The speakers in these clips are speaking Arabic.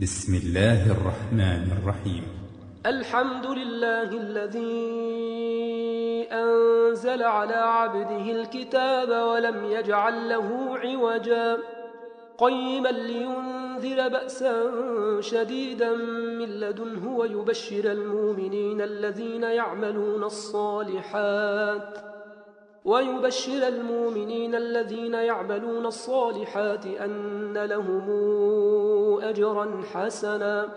بسم الله الرحمن الرحيم. الحمد لله الذي أنزل على عبده الكتاب ولم يجعل له عوجا قيما لينذر بأسا شديدا من لدنه ويبشر المؤمنين الذين يعملون الصالحات أن لهم أجرا حسنا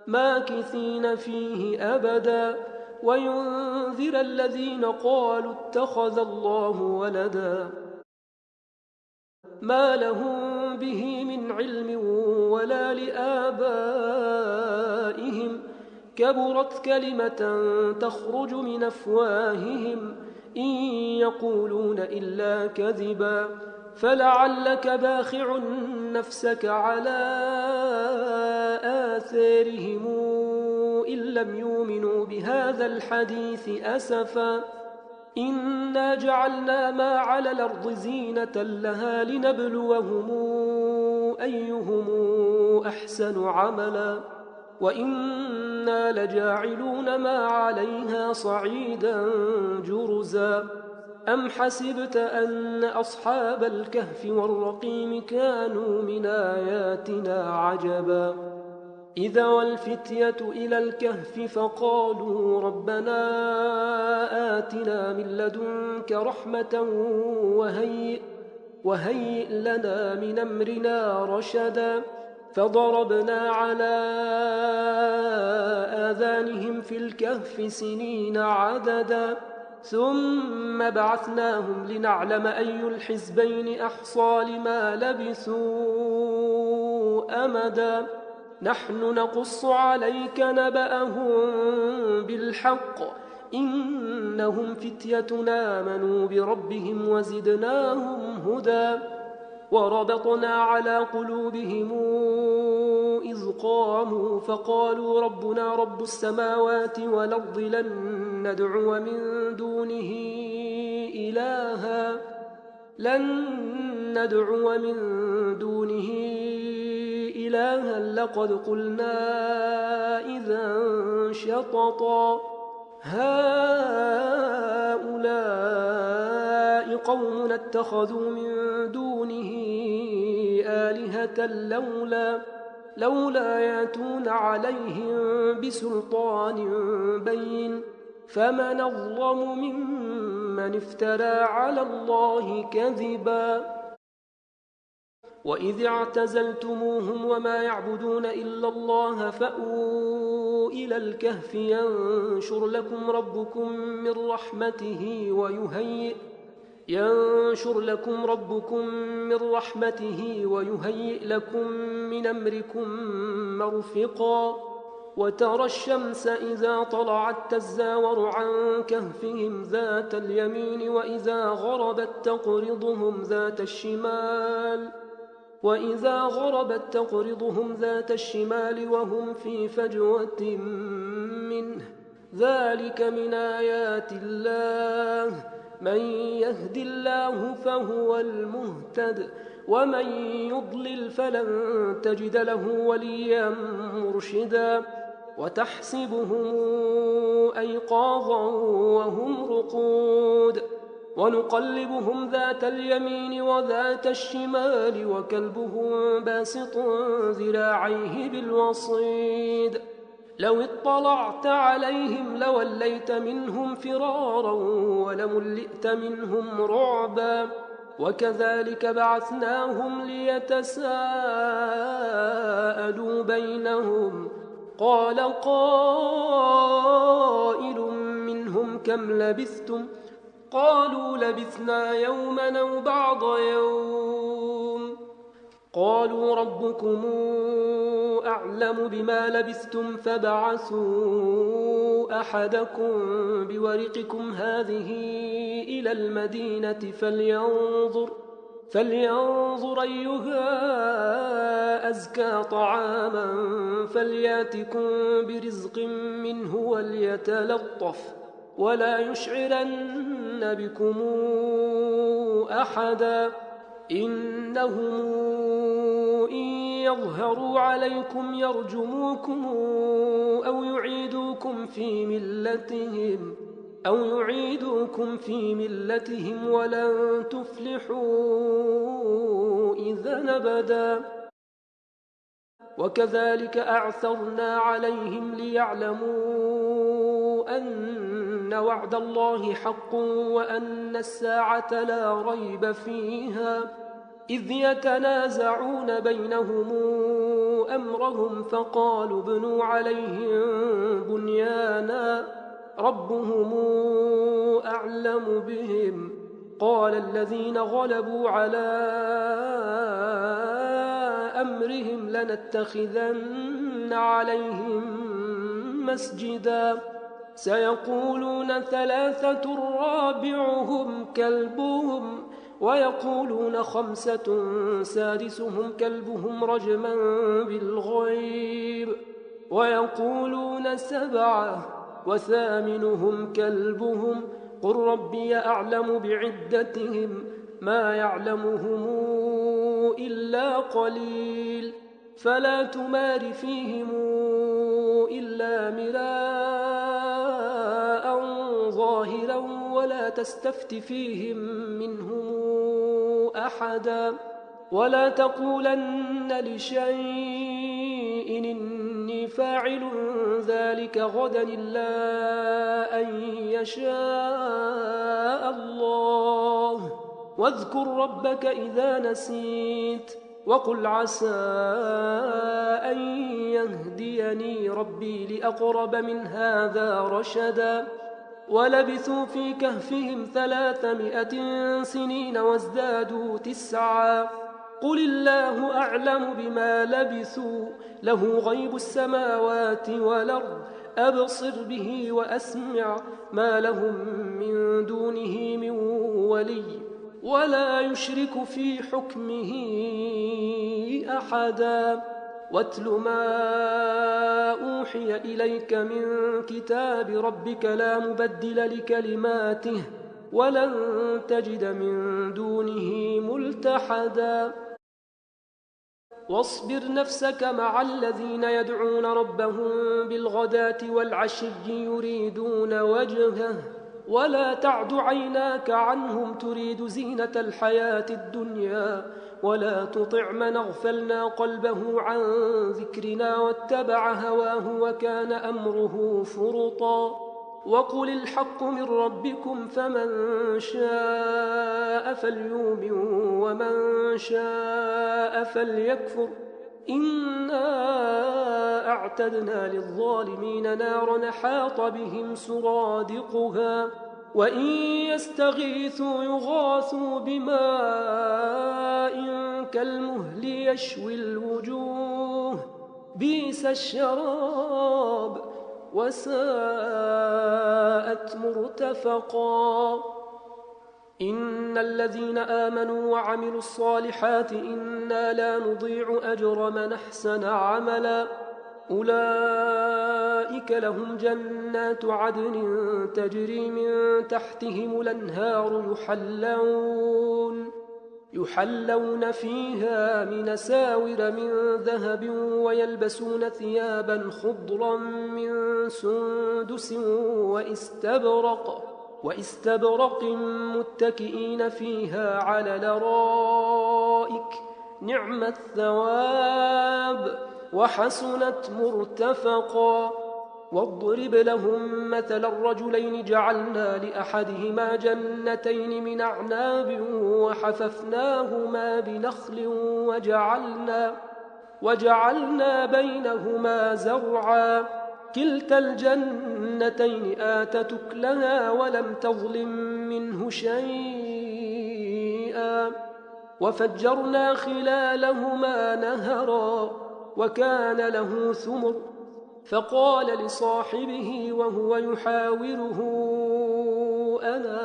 ماكثين فيه أبدا وينذر الذين قالوا اتخذ الله ولدا ما لهم به من علم ولا لآبائهم كبرت كلمة تخرج من أفواههم إن يقولون إلا كذبا فلعلك باخع نفسك على آثارهم إن لم يؤمنوا بهذا الحديث أسفا إنا جعلنا ما على الأرض زينة لها لنبلوهم أيهم أحسن عملا وإنا لجاعلون ما عليها صعيدا جرزا أم حسبت أن أصحاب الكهف والرقيم كانوا من آياتنا عجبا إذا والفتية إلى الكهف فقالوا ربنا آتنا من لدنك رحمة وهيئ لنا من أمرنا رشدا فضربنا على آذانهم في الكهف سنين عددا ثم بعثناهم لنعلم أي الحزبين أحصى لما لبثوا أمدا نحن نقص عليك نبأهم بالحق إنهم فتية آمنوا بربهم وزدناهم هدى وربطنا على قلوبهم إذ قاموا فقالوا ربنا رب السماوات والأرض لن ندعو من دونه إلها لقد قلنا إذا شططا هؤلاء قوم اتخذوا من دونه آلهة لولا يأتون عليهم بسلطان بين فمن أظلم ممن افترى على الله كذبا وإذ اعتزلتموهم وما يعبدون إلا الله فأووا إلى الكهف ينشر لكم ربكم من رحمته ويهيئ لكم من أمركم مرفقا وترى الشمس إذا طلعت تزاور عن كهفهم ذات اليمين وإذا غربت تقرضهم ذات الشمال وهم في فجوة منه ذلك من آيات الله من يهد الله فهو المهتد ومن يضلل فلن تجد له وليا مرشدا وتحسبهم أيقاظا وهم رقود ونقلبهم ذات اليمين وذات الشمال وكلبهم باسط ذراعيه بالوصيد لو اطلعت عليهم لوليت منهم فرارا ولملئت منهم رعبا وكذلك بعثناهم ليتساءلوا بينهم قال قائل منهم كم لبثتم قالوا لبثنا يوما أو بعض يوم قالوا ربكم أعلم بما لبثتم فابعثوا أحدكم بورقكم هذه إلى المدينة فلينظر أيها أزكى طعاما فلياتكم برزق منه وليتلطف ولا يشعرن بكم أحدا إنهم إن يظهروا عليكم يرجموكم أو يعيدوكم في ملتهم ولن تفلحوا إذا أبدا. وكذلك أعثرنا عليهم ليعلموا أن وعد الله حق وأن الساعة لا ريب فيها، إذ يتنازعون بينهم أمرهم فقالوا ابنوا عليهم بنيانا ربهم أعلم بهم. قال الذين غلبوا على أمرهم لنتخذن عليهم مسجدا، سيقولون 3 رابعهم كلبهم ويقولون 5 سادسهم كلبهم رجما بالغيب ويقولون 7 وثامنهم كلبهم قل ربي أعلم بعدتهم ما يعلمهم إلا قليل فلا تمار فيهم إلا مراء ظاهرا ولا تستفت فيهم منهم أحدا ولا تقولن لشيء إني فاعل ذلك غدا إلا أن يشاء الله واذكر ربك إذا نسيت وقل عسى أن يهديني ربي لأقرب من هذا رشدا. ولبثوا في كهفهم 300 سنين وازدادوا 9 قل الله أعلم بما لبثوا له غيب السماوات والأرض أبصر به وأسمع ما لهم من دونه من ولي ولا يشرك في حكمه أحدا. واتل ما أوحي إليك من كتاب ربك لا مبدل لكلماته ولن تجد من دونه ملتحدا. واصبر نفسك مع الذين يدعون ربهم بالغداة والعشي يريدون وجهه ولا تعد عيناك عنهم تريد زينة الحياة الدنيا ولا تطع من اغفلنا قلبه عن ذكرنا واتبع هواه وكان أمره فرطا. وقل الحق من ربكم فمن شاء فليؤمن ومن شاء فليكفر إنا أعتدنا للظالمين نارا حاط بهم سرادقها وإن يستغيثوا يغاثوا بماء كالمهل يشوي الوجوه بئس الشراب وساءت مرتفقا. إن الذين آمنوا وعملوا الصالحات إنا لا نضيع أجر من أحسن عملا أولئك لهم جنات عدن تجري من تحتهم الأنهار يحلون فيها من أساور من ذهب ويلبسون ثيابا خضرا من سندس واستبرق متكئين فيها على الأرائك نعم الثواب وحسنت مرتفقا. واضرب لهم مثل الرجلين جعلنا لأحدهما جنتين من أعناب وحففناهما بنخل وجعلنا بينهما زرعا كلتا الجنتين آتت أكلها ولم تظلم منه شيئا وفجرنا خلالهما نهرا وكان له ثمر فقال لصاحبه وهو يحاوره أنا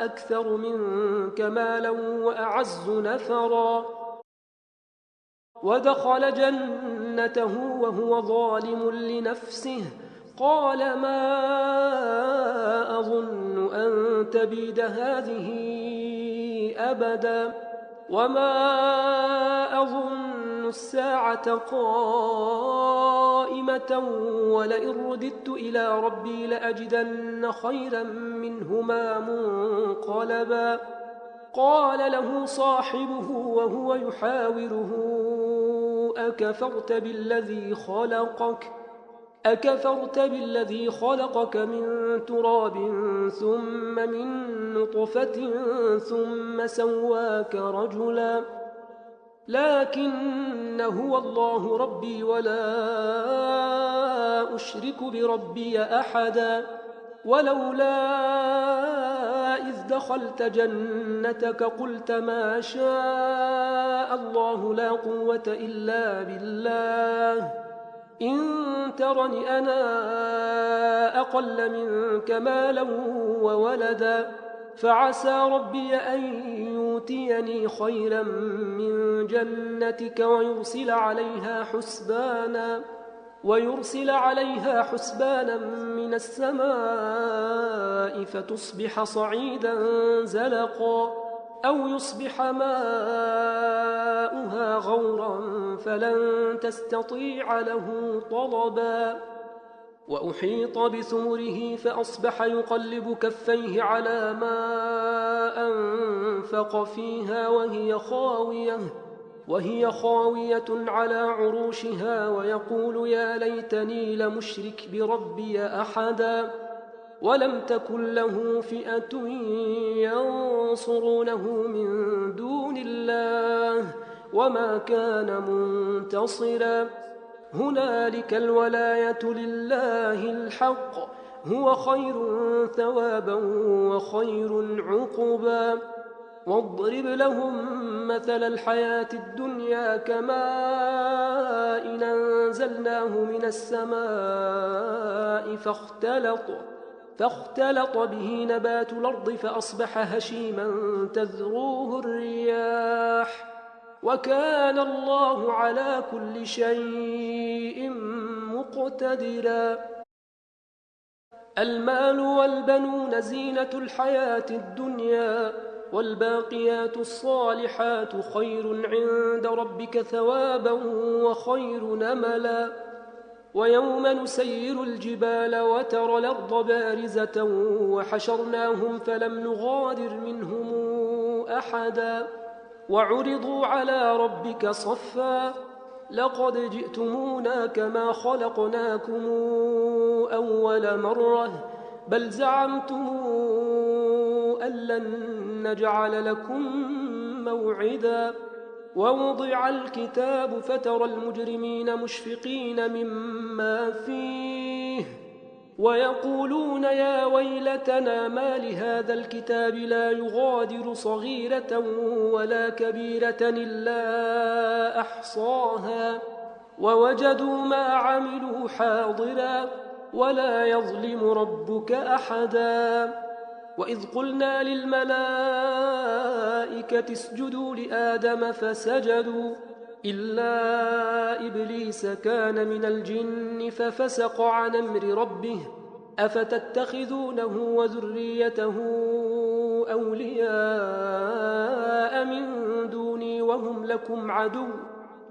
أكثر منك مالا وأعز نفرا. ودخل جنته وهو ظالم لنفسه قال ما أظن أن تبيد هذه أبدا وما أظن الساعة قائمة ولئن رددت إلى ربي لأجدن خيرا منهما منقلبا قال له صاحبه وهو يحاوره أكفرت بالذي خلقك من تراب ثم من نطفة ثم سواك رجلا لكن هو الله ربي ولا أشرك بربي أحدا ولولا إذ دخلت جنتك قلت ما شاء الله لا قوة إلا بالله إن ترني أنا أقل منك مالا وولدا فعسى ربي أن يؤتيني خيرا من جنتك ويرسل عليها حسبانا من السماء فتصبح صعيدا زلقا أو يصبح ماؤها غورا فلن تستطيع له طلبا وأحيط بثمره فأصبح يقلب كفيه على ما أنفق فيها وهي خاوية على عروشها ويقول يا ليتني لمشرك بربي أحدا ولم تكن له فئة ينصرونه من دون الله وما كان منتصرا هنالك الولاية لله الحق هو خير ثوابا وخير عقبا واضرب لهم مثل الحياة الدنيا كماء أنزلناه من السماء فاختلط به نبات الأرض فأصبح هشيما تذروه الرياح وكان الله على كل شيء مقتدرا المال والبنون زينة الحياة الدنيا والباقيات الصالحات خير عند ربك ثوابا وخير نملا ويوم نسير الجبال وترى الأرض بارزة وحشرناهم فلم نغادر منهم أحدا وعرضوا على ربك صفا لقد جئتمونا كما خلقناكم أول مرة بل زعمتم أن لن نجعل لكم موعدا ووضع الكتاب فترى المجرمين مشفقين مما فيه ويقولون يا ويلتنا ما لهذا الكتاب لا يغادر صغيرة ولا كبيرة إلا أحصاها ووجدوا ما عملوا حاضرا ولا يظلم ربك أحدا وإذ قلنا للملائكة اسجدوا لآدم فسجدوا إلا إبليس كان من الجن ففسق عن أمر ربه أفتتخذونه وذريته أولياء من دوني وهم لكم عدو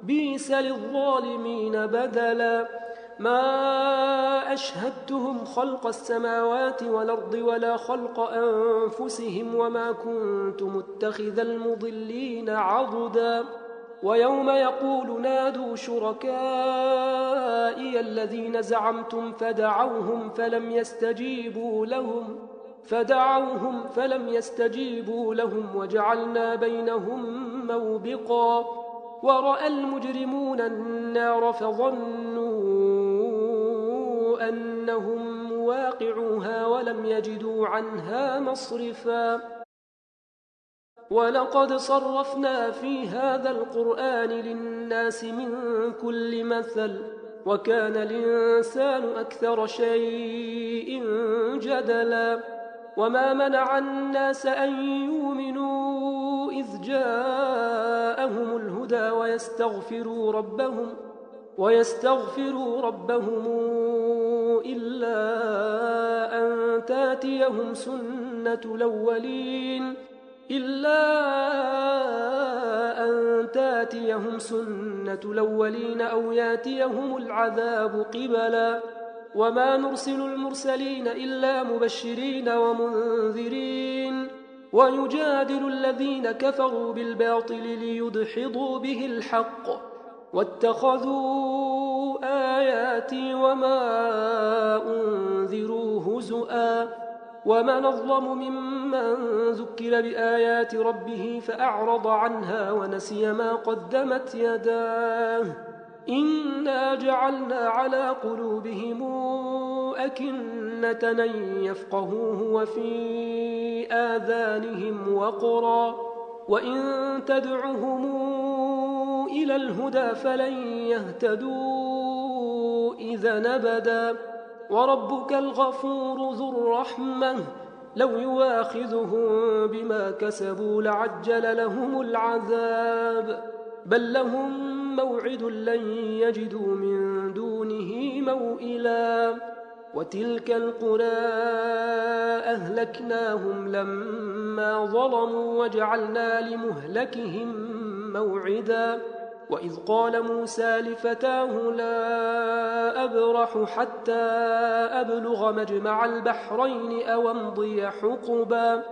بئس للظالمين بدلا ما أشهدتهم خلق السماوات والأرض ولا خلق أنفسهم وما كنت متخذ المضلين عضدا ويوم يقول نادوا شركائي الذين زعمتم فدعوهم فلم يستجيبوا لهم وجعلنا بينهم موبقا ورأى المجرمون النار فظنوا أنهم واقعوها ولم يجدوا عنها مصرفا ولقد صرفنا في هذا القرآن للناس من كل مثل وكان الإنسان أكثر شيء جدلا وما منع الناس أن يؤمنوا إذ جاءهم الهدى ويستغفروا ربهم إلا أن تاتيهم سنة الأولين أو ياتيهم العذاب قبلا وما نرسل المرسلين إلا مبشرين ومنذرين ويجادل الذين كفروا بالباطل ليدحضوا به الحق واتخذوا آياتي وما أنذروا هزؤا ومن أظلم ممن ذكر بآيات ربه فأعرض عنها ونسي ما قدمت يداه إنا جعلنا على قلوبهم أكنة أن يفقهوه وفي آذانهم وقرا وإن تدعهم إلى الهدى فلن يهتدوا إذا أبدا وربك الغفور ذو الرحمة لو يواخذهم بما كسبوا لعجل لهم العذاب بل لهم موعد لن يجدوا من دونه موئلا وتلك القرى أهلكناهم لما ظلموا وجعلنا لمهلكهم موعدا وإذ قال موسى لفتاه لا أبرح حتى أبلغ مجمع البحرين أو أمضي حقبا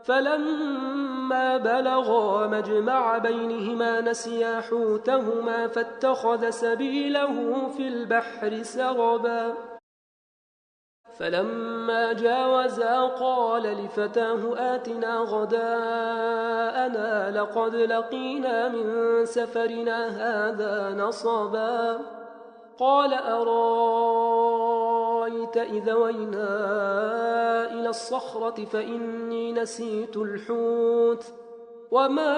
فلما بلغا مجمع بينهما نسيا حوتهما فاتخذ سبيله في البحر سربا فلما جاوزا قال لفتاه آتنا غداءنا لقد لقينا من سفرنا هذا نصبا قال أرايت إذا وينا إلى الصخرة فإني نسيت الحوت وما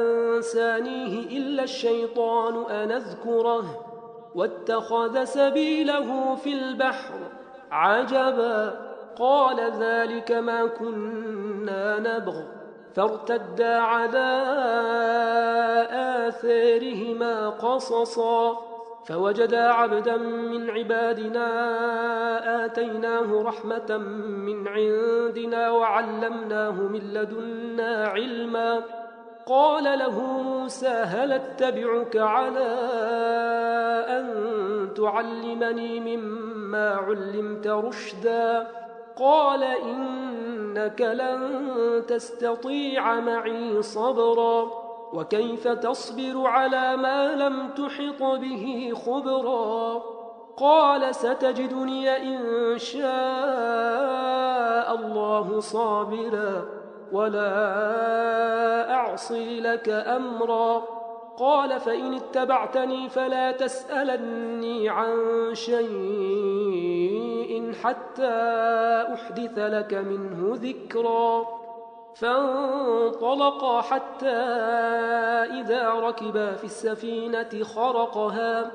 أنسانيه إلا الشيطان أن أذكره واتخذ سبيله في البحر عجبا قال ذلك ما كنا نبغ فارتدا على آثارهما قصصا فوجدا عبدا من عبادنا آتيناه رحمة من عندنا وعلمناه من لدنا علما قال له موسى هل اتبعك على أن تعلمني مما علمت رشدا قال إنك لن تستطيع معي صبرا وكيف تصبر على ما لم تحط به خبرا قال ستجدني إن شاء الله صابرا ولا أعصي لك أمرا قال فإن اتبعتني فلا تسألني عن شيء حتى أحدث لك منه ذكرا فانطلقا حتى إذا ركبا في السفينة خرقها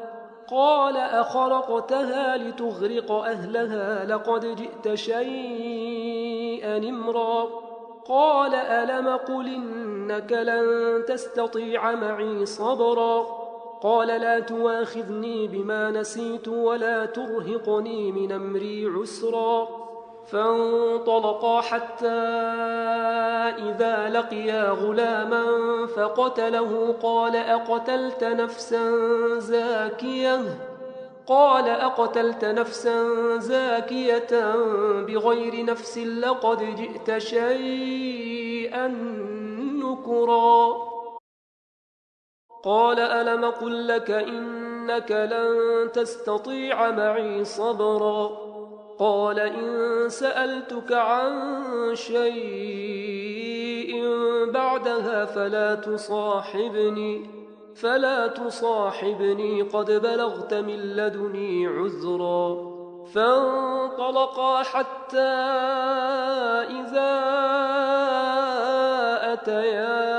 قال أخرقتها لتغرق أهلها لقد جئت شيئا إمرا قال ألم قل إنك لن تستطيع معي صبرا قال لا تواخذني بما نسيت ولا ترهقني من أمري عسرا فانطلقا حتى إذا لقيا غلاما فقتله قال أقتلت نفسا زاكية بغير نفس لقد جئت شيئا نكرا قال ألم قل لك إنك لن تستطيع معي صبرا قال إن سألتك عن شيء بعدها فلا تصاحبني قد بلغت من لدني عذرا فانطلقا حتى إذا أتيا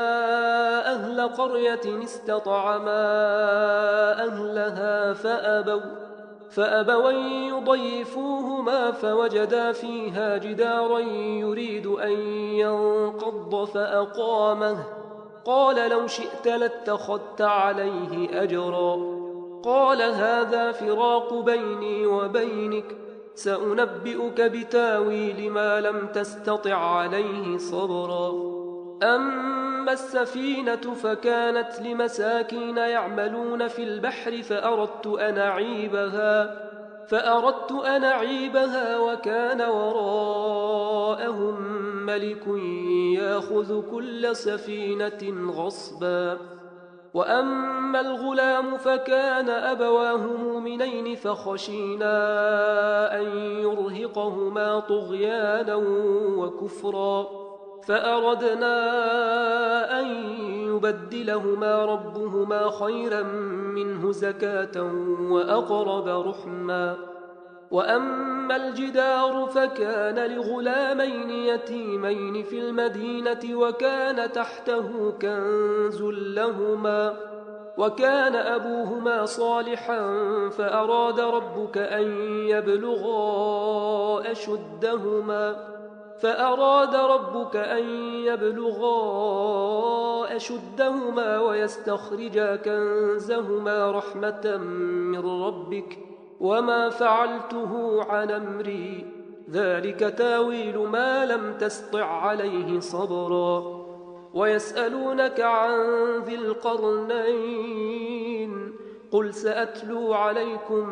أهل قرية استطعما أهلها فأبوا أن يضيفوهما فوجدا فيها جدارا يريد أن ينقض فأقامه قال لو شئت لاتخذت عليه أجرا قال هذا فراق بيني وبينك، سأنبئك بتاويل ما لم تستطع عليه صبرا. أما السفينة فكانت لمساكين يعملون في البحر فأردت أن أعيبها وكان وراءهم ملك يأخذ كل سفينة غصبا. وأما الغلام فكان أبواه مؤمنين فخشينا أن يرهقهما طغيانا وكفرا، فأردنا أن يبدلهما ربهما خيرا منه زكاة وأقرب رحما. وأما الجدار فكان لغلامين يتيمين في المدينة وكان تحته كنز لهما وكان أبوهما صالحا فأراد ربك أن يبلغا أشدهما ويستخرجا كنزهما رحمة من ربك وما فعلته عن أمري، ذلك تاويل ما لم تسطع عليه صبرا. ويسألونك عن ذي القرنين، قل سأتلو عليكم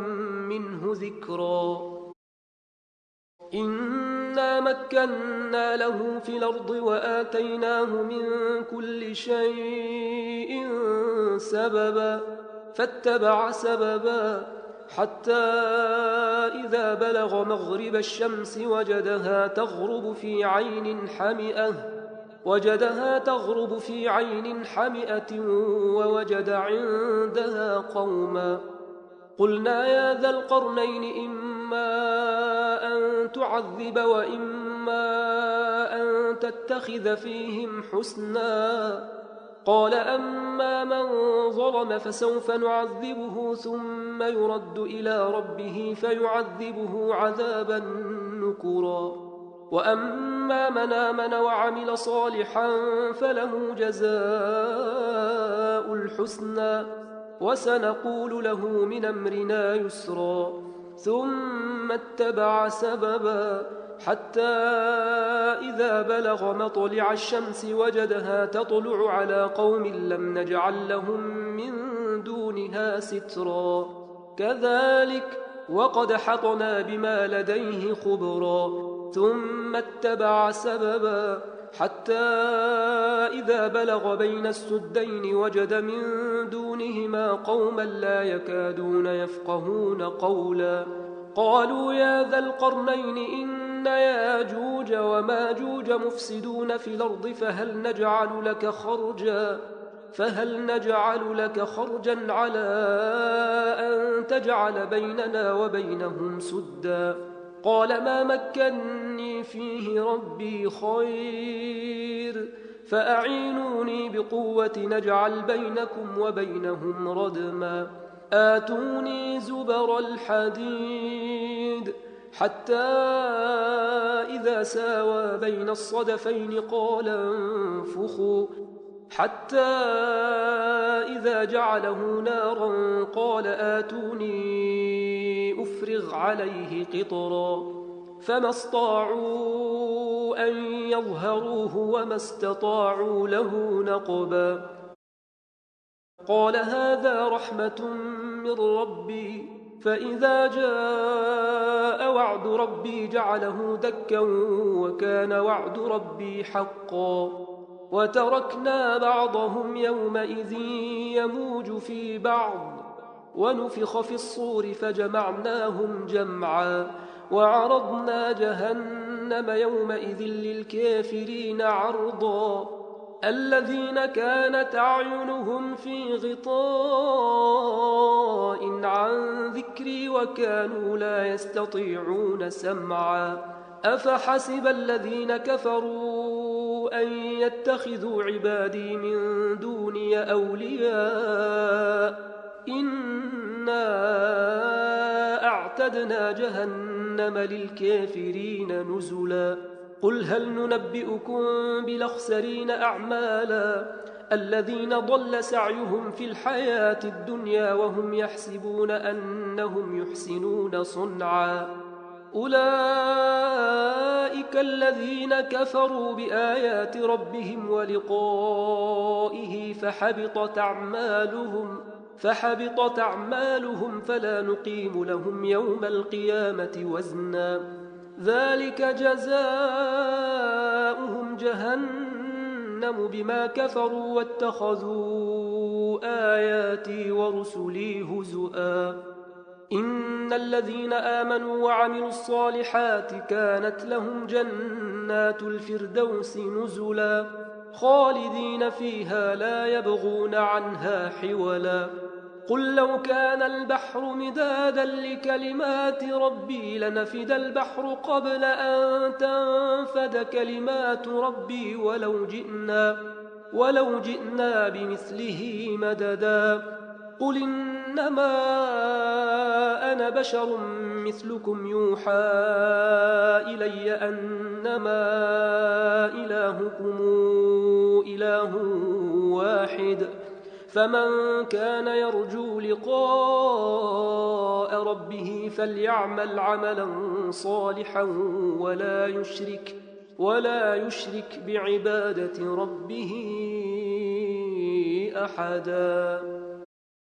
منه ذكرا. إنا مكنا له في الأرض وآتيناه من كل شيء سببا، فاتبع سببا حتى إذا بلغ مغرب الشمس وجدها تغرب في عين حمئة ووجد عندها قوما. قلنا يا ذا القرنين إما أن تعذب وإما أن تتخذ فيهم حسنا. قال أما من ظلم فسوف نعذبه ثم يرد إلى ربه فيعذبه عذابا نكرا. وأما من آمن وعمل صالحا فله جزاء الحسنى وسنقول له من أمرنا يسرا. ثم اتبع سببا حتى إذا بلغ مطلع الشمس وجدها تطلع على قوم لم نجعل لهم من دونها سترا، كذلك وقد حطنا بما لديه خبرا. ثم اتبع سببا حتى إذا بلغ بين السدين وجد من دونهما قوما لا يكادون يفقهون قولا. قالوا يا ذا القرنين إن ياجوج وماجوج مفسدون في الأرض فهل نجعل لك خرجا على أن تجعل بيننا وبينهم سدا. قال ما مكني فيه ربي خير فأعينوني بقوة نجعل بينكم وبينهم ردما. آتوني زبر الحديد حتى إذا ساوى بين الصدفين قال انفخوا، حتى إذا جعله نارا قال آتوني أفرغ عليه قطرا، فما استطاعوا أن يظهروه وما استطاعوا له نقبا. قال هذا رحمة من ربي فإذا جاء وعد ربي جعله دكا وكان وعد ربي حقا. وتركنا بعضهم يومئذ يموج في بعض ونفخ في الصور فجمعناهم جمعا وعرضنا جهنم يومئذ للكافرين عرضا. الذين كانت أعينهم في غطاء عن ذكري وكانوا لا يستطيعون سمعا. أفحسب الذين كفروا أن يتخذوا عبادي من دوني أولياء إنا أعتدنا جهنم للكافرين نزلا. قل هل ننبئكم بالأخسرين أعمالا الذين ضل سعيهم في الحياة الدنيا وهم يحسبون أنهم يحسنون صنعا أولئك الذين كفروا بآيات ربهم ولقائه فحبطت أعمالهم فلا نقيم لهم يوم القيامة وزنا ذلك جزاؤهم جهنم بما كفروا واتخذوا آياتي ورسلي هزؤا إن الذين آمنوا وعملوا الصالحات كانت لهم جنات الفردوس نزلا خالدين فيها لا يبغون عنها حولا قل لو كان البحر مدادا لكلمات ربي لنفد البحر قبل أن تنفد كلمات ربي ولو جئنا بمثله مددا قل إنما أنا بشر مثلكم يوحى إلي أنما إلهكم إله واحد فمن كان يرجو لقاء ربه فليعمل عملا صالحا ولا يشرك بعبادة ربه أحدا